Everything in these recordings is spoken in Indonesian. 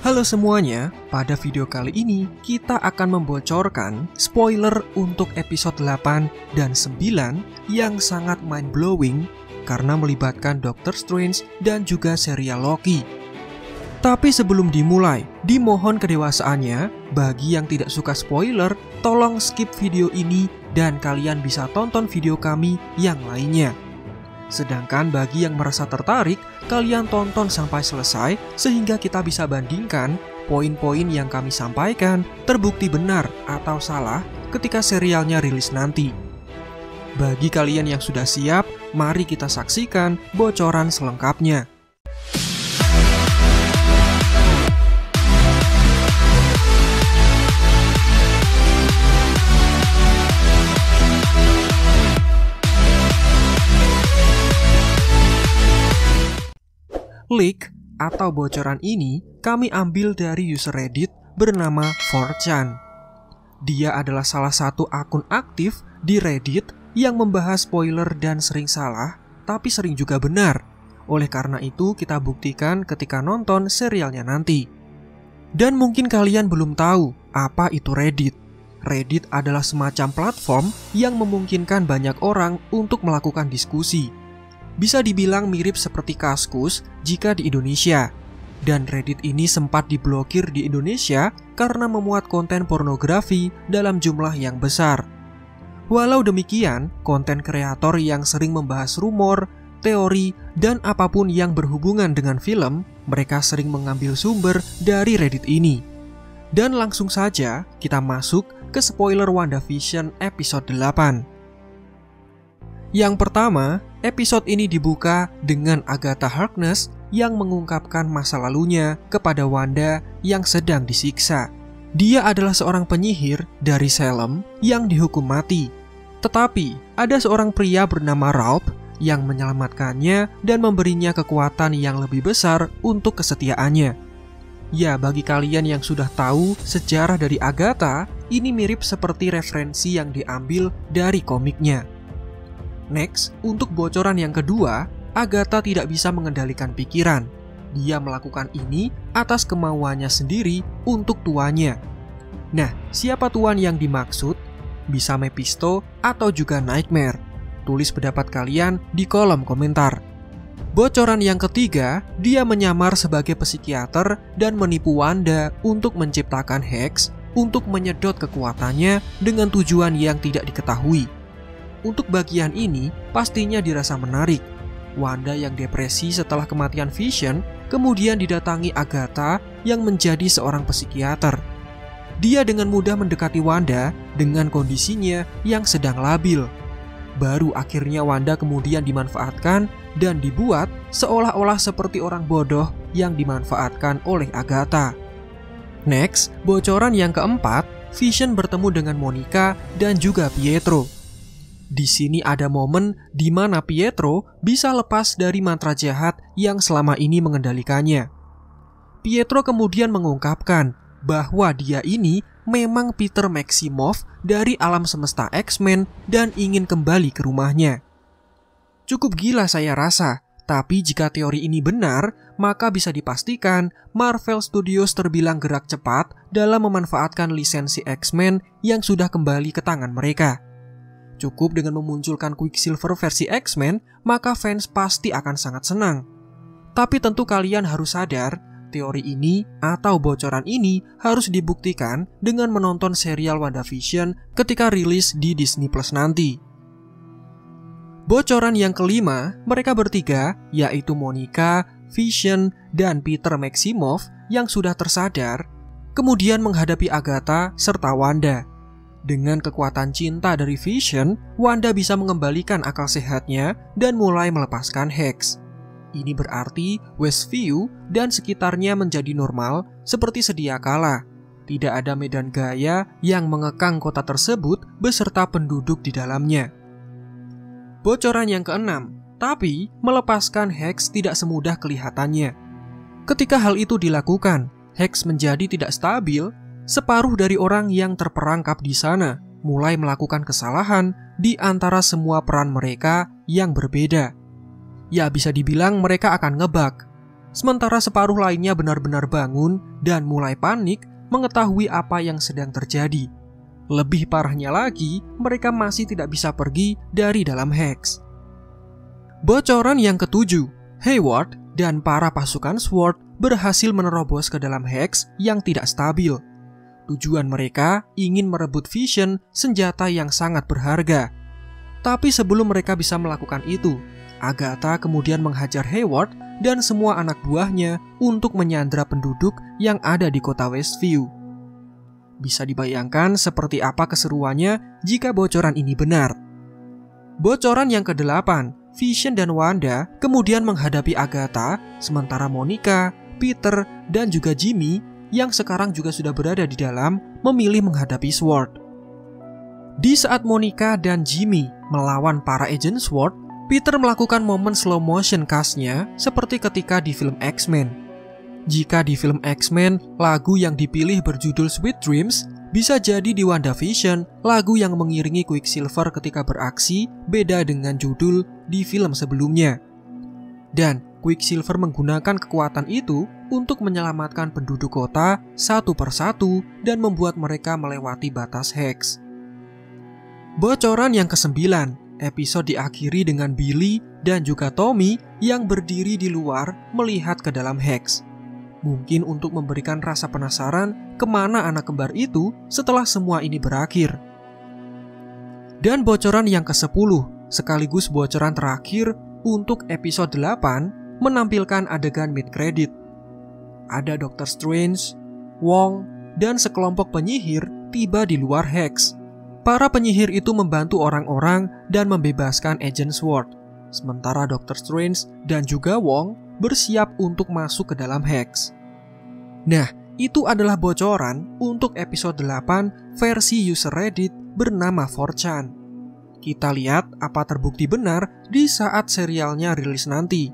Halo semuanya, pada video kali ini kita akan membocorkan spoiler untuk episode 8 dan 9 yang sangat mind-blowing karena melibatkan Doctor Strange dan juga serial Loki. Tapi sebelum dimulai, dimohon kedewasaannya, bagi yang tidak suka spoiler, tolong skip video ini dan kalian bisa tonton video kami yang lainnya. Sedangkan bagi yang merasa tertarik, kalian tonton sampai selesai sehingga kita bisa bandingkan poin-poin yang kami sampaikan terbukti benar atau salah ketika serialnya rilis nanti. Bagi kalian yang sudah siap, mari kita saksikan bocoran selengkapnya. Leak atau bocoran ini kami ambil dari user Reddit bernama 4chan. Dia adalah salah satu akun aktif di Reddit yang membahas spoiler dan sering salah, tapi sering juga benar. Oleh karena itu kita buktikan ketika nonton serialnya nanti. Dan mungkin kalian belum tahu apa itu Reddit. Reddit adalah semacam platform yang memungkinkan banyak orang untuk melakukan diskusi. Bisa dibilang mirip seperti Kaskus jika di Indonesia. Dan Reddit ini sempat diblokir di Indonesia karena memuat konten pornografi dalam jumlah yang besar. Walau demikian, konten kreator yang sering membahas rumor, teori, dan apapun yang berhubungan dengan film, mereka sering mengambil sumber dari Reddit ini. Dan langsung saja kita masuk ke spoiler WandaVision episode 8. Yang pertama, episode ini dibuka dengan Agatha Harkness yang mengungkapkan masa lalunya kepada Wanda yang sedang disiksa. Dia adalah seorang penyihir dari Salem yang dihukum mati. Tetapi, ada seorang pria bernama Ralph yang menyelamatkannya dan memberinya kekuatan yang lebih besar untuk kesetiaannya. Ya, bagi kalian yang sudah tahu sejarah dari Agatha, ini mirip seperti referensi yang diambil dari komiknya. Next, untuk bocoran yang kedua, Agatha tidak bisa mengendalikan pikiran. Dia melakukan ini atas kemauannya sendiri untuk tuannya. Nah, siapa tuan yang dimaksud? Bisa Mephisto atau juga Nightmare? Tulis pendapat kalian di kolom komentar. Bocoran yang ketiga, dia menyamar sebagai psikiater dan menipu Wanda untuk menciptakan Hex untuk menyedot kekuatannya dengan tujuan yang tidak diketahui. Untuk bagian ini pastinya dirasa menarik. Wanda yang depresi setelah kematian Vision kemudian didatangi Agatha yang menjadi seorang psikiater. Dia dengan mudah mendekati Wanda dengan kondisinya yang sedang labil. Baru akhirnya Wanda kemudian dimanfaatkan dan dibuat seolah-olah seperti orang bodoh yang dimanfaatkan oleh Agatha. Next, bocoran yang keempat, Vision bertemu dengan Monica dan juga Pietro. Di sini ada momen di mana Pietro bisa lepas dari mantra jahat yang selama ini mengendalikannya. Pietro kemudian mengungkapkan bahwa dia ini memang Peter Maximoff dari alam semesta X-Men dan ingin kembali ke rumahnya. Cukup gila saya rasa, tapi jika teori ini benar, maka bisa dipastikan Marvel Studios terbilang gerak cepat dalam memanfaatkan lisensi X-Men yang sudah kembali ke tangan mereka. Cukup dengan memunculkan Quicksilver versi X-Men, maka fans pasti akan sangat senang. Tapi tentu kalian harus sadar, teori ini atau bocoran ini harus dibuktikan dengan menonton serial WandaVision ketika rilis di Disney Plus nanti. Bocoran yang kelima, mereka bertiga, yaitu Monica, Vision, dan Peter Maximoff yang sudah tersadar, kemudian menghadapi Agatha serta Wanda. Dengan kekuatan cinta dari Vision, Wanda bisa mengembalikan akal sehatnya dan mulai melepaskan Hex. Ini berarti Westview dan sekitarnya menjadi normal seperti sedia kala. Tidak ada medan gaya yang mengekang kota tersebut beserta penduduk di dalamnya. Bocoran yang keenam, tapi melepaskan Hex tidak semudah kelihatannya. Ketika hal itu dilakukan, Hex menjadi tidak stabil. Separuh dari orang yang terperangkap di sana mulai melakukan kesalahan di antara semua peran mereka yang berbeda. Ya bisa dibilang mereka akan ngebug. sementara separuh lainnya benar-benar bangun dan mulai panik mengetahui apa yang sedang terjadi. Lebih parahnya lagi, mereka masih tidak bisa pergi dari dalam Hex. Bocoran yang ketujuh, Hayward dan para pasukan SWORD berhasil menerobos ke dalam Hex yang tidak stabil. Tujuan mereka ingin merebut Vision, senjata yang sangat berharga. Tapi sebelum mereka bisa melakukan itu, Agatha kemudian menghajar Hayward dan semua anak buahnya untuk menyandra penduduk yang ada di kota Westview. Bisa dibayangkan seperti apa keseruannya jika bocoran ini benar. Bocoran yang ke-8, Vision dan Wanda kemudian menghadapi Agatha, sementara Monica, Peter, dan juga Jimmy yang sekarang juga sudah berada di dalam memilih menghadapi SWORD. Di saat Monica dan Jimmy melawan para agent SWORD, Peter melakukan momen slow motion khasnya seperti ketika di film X-Men. Jika di film X-Men, lagu yang dipilih berjudul Sweet Dreams, bisa jadi di WandaVision, lagu yang mengiringi Quicksilver ketika beraksi beda dengan judul di film sebelumnya. Dan Quicksilver menggunakan kekuatan itu untuk menyelamatkan penduduk kota satu persatu dan membuat mereka melewati batas Hex. Bocoran yang ke-9, episode diakhiri dengan Billy dan juga Tommy yang berdiri di luar melihat ke dalam Hex. Mungkin untuk memberikan rasa penasaran kemana anak kembar itu setelah semua ini berakhir. Dan bocoran yang ke-10, sekaligus bocoran terakhir untuk episode 8, menampilkan adegan mid-credit. Ada Dr. Strange, Wong, dan sekelompok penyihir tiba di luar Hex. Para penyihir itu membantu orang-orang dan membebaskan Agent SWORD, sementara Dr. Strange dan juga Wong bersiap untuk masuk ke dalam Hex. Nah, itu adalah bocoran untuk episode 8 versi user Reddit bernama 4chan. Kita lihat apa terbukti benar di saat serialnya rilis nanti.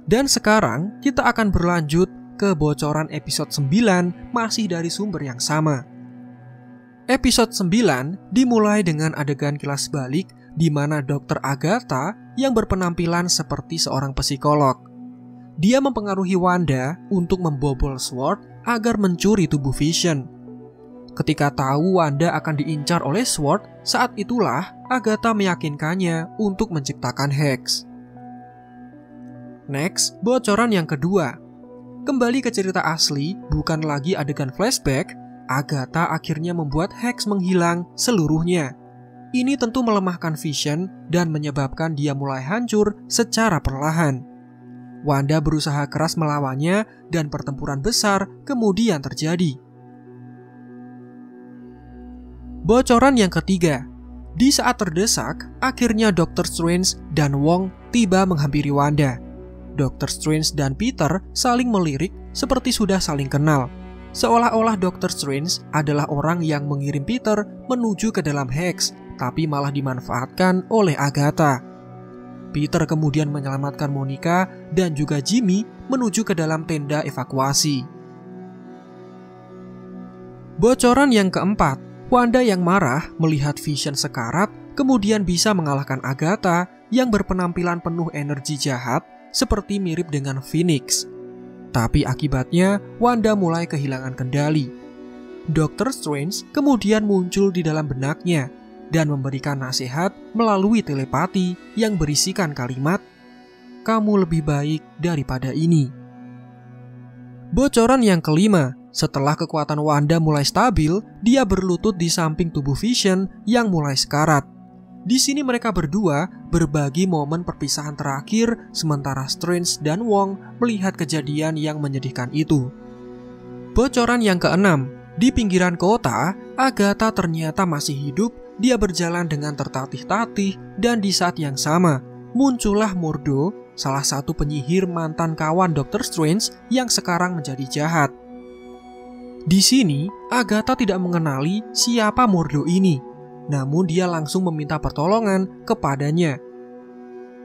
Dan sekarang kita akan berlanjut ke bocoran episode 9 masih dari sumber yang sama. Episode 9 dimulai dengan adegan kilas balik di mana Dr. Agatha yang berpenampilan seperti seorang psikolog. Dia mempengaruhi Wanda untuk membobol SWORD agar mencuri tubuh Vision. Ketika tahu Wanda akan diincar oleh SWORD, saat itulah Agatha meyakinkannya untuk menciptakan Hex. Next, bocoran yang kedua. Kembali ke cerita asli, bukan lagi adegan flashback, Agatha akhirnya membuat Hex menghilang seluruhnya. Ini tentu melemahkan Vision dan menyebabkan dia mulai hancur secara perlahan. Wanda berusaha keras melawannya dan pertempuran besar kemudian terjadi. Bocoran yang ketiga. Di saat terdesak, akhirnya Dr. Strange dan Wong tiba menghampiri Wanda. Dr. Strange dan Peter saling melirik seperti sudah saling kenal. Seolah-olah Dr. Strange adalah orang yang mengirim Peter menuju ke dalam Hex, tapi malah dimanfaatkan oleh Agatha. Peter kemudian menyelamatkan Monica dan juga Jimmy menuju ke dalam tenda evakuasi. Bocoran yang keempat, Wanda yang marah melihat Vision sekarat kemudian bisa mengalahkan Agatha yang berpenampilan penuh energi jahat seperti mirip dengan Phoenix. Tapi akibatnya Wanda mulai kehilangan kendali. Dr. Strange kemudian muncul di dalam benaknya dan memberikan nasihat melalui telepati yang berisikan kalimat, "Kamu lebih baik daripada ini." Bocoran yang kelima, setelah kekuatan Wanda mulai stabil, dia berlutut di samping tubuh Vision yang mulai sekarat. Di sini mereka berdua berbagi momen perpisahan terakhir sementara Strange dan Wong melihat kejadian yang menyedihkan itu. Bocoran yang keenam, di pinggiran kota, Agatha ternyata masih hidup. Dia berjalan dengan tertatih-tatih dan di saat yang sama muncullah Mordo, salah satu penyihir mantan kawan Dr. Strange yang sekarang menjadi jahat. Di sini, Agatha tidak mengenali siapa Mordo ini. Namun dia langsung meminta pertolongan kepadanya.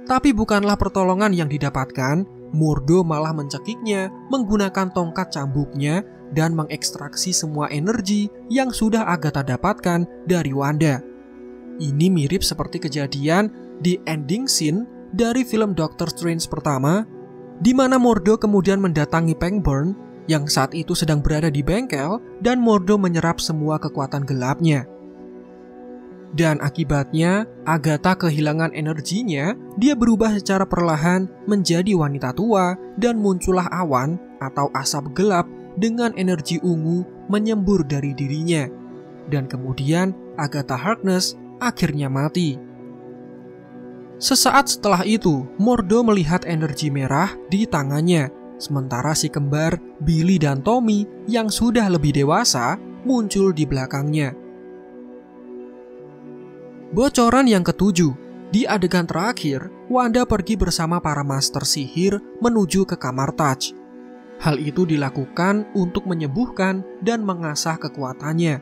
Tapi bukanlah pertolongan yang didapatkan, Mordo malah mencekiknya menggunakan tongkat cambuknya dan mengekstraksi semua energi yang sudah Agatha dapatkan dari Wanda. Ini mirip seperti kejadian di ending scene dari film Doctor Strange pertama, di mana Mordo kemudian mendatangi Pangborn yang saat itu sedang berada di bengkel dan Mordo menyerap semua kekuatan gelapnya. Dan akibatnya, Agatha kehilangan energinya, dia berubah secara perlahan menjadi wanita tua dan muncullah awan atau asap gelap dengan energi ungu menyembur dari dirinya. Dan kemudian Agatha Harkness akhirnya mati. Sesaat setelah itu, Mordo melihat energi merah di tangannya, sementara si kembar Billy dan Tommy yang sudah lebih dewasa muncul di belakangnya. Bocoran yang ketujuh, di adegan terakhir, Wanda pergi bersama para master sihir menuju ke kamar Touch. Hal itu dilakukan untuk menyembuhkan dan mengasah kekuatannya.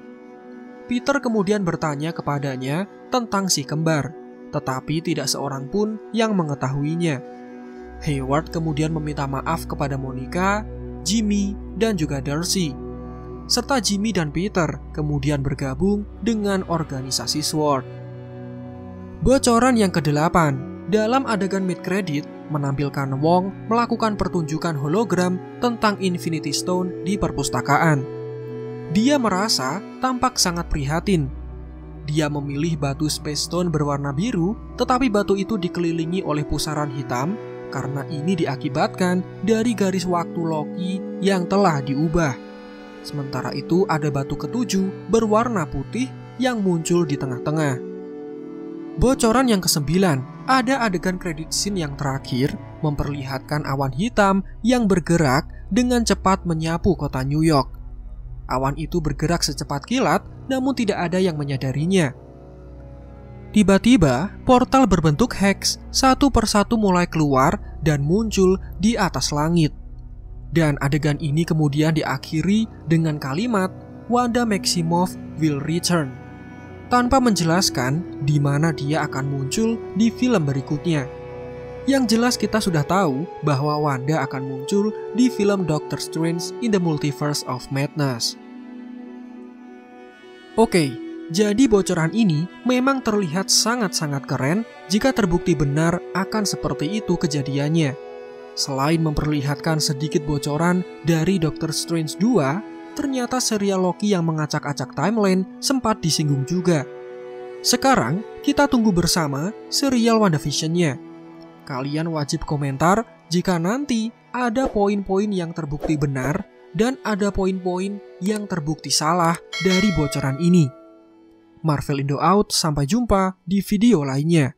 Peter kemudian bertanya kepadanya tentang si kembar, tetapi tidak seorang pun yang mengetahuinya. Hayward kemudian meminta maaf kepada Monica, Jimmy, dan juga Darcy. Serta Jimmy dan Peter kemudian bergabung dengan organisasi SWORD. Bocoran yang ke-8, dalam adegan mid-credit menampilkan Wong melakukan pertunjukan hologram tentang Infinity Stone di perpustakaan. Dia merasa tampak sangat prihatin. Dia memilih batu Space Stone berwarna biru, tetapi batu itu dikelilingi oleh pusaran hitam karena ini diakibatkan dari garis waktu Loki yang telah diubah. Sementara itu ada batu ke-7 berwarna putih yang muncul di tengah-tengah. Bocoran yang ke-9, ada adegan credit scene yang terakhir memperlihatkan awan hitam yang bergerak dengan cepat menyapu kota New York. Awan itu bergerak secepat kilat, namun tidak ada yang menyadarinya. Tiba-tiba, portal berbentuk hex satu persatu mulai keluar dan muncul di atas langit. Dan adegan ini kemudian diakhiri dengan kalimat Wanda Maximoff will return, tanpa menjelaskan di mana dia akan muncul di film berikutnya. Yang jelas kita sudah tahu bahwa Wanda akan muncul di film Doctor Strange in the Multiverse of Madness. Oke, jadi bocoran ini memang terlihat sangat-sangat keren jika terbukti benar akan seperti itu kejadiannya. Selain memperlihatkan sedikit bocoran dari Doctor Strange 2, ternyata serial Loki yang mengacak-acak timeline sempat disinggung juga. Sekarang, kita tunggu bersama serial WandaVision-nya. Kalian wajib komentar jika nanti ada poin-poin yang terbukti benar dan ada poin-poin yang terbukti salah dari bocoran ini. Marvel Indo out, sampai jumpa di video lainnya.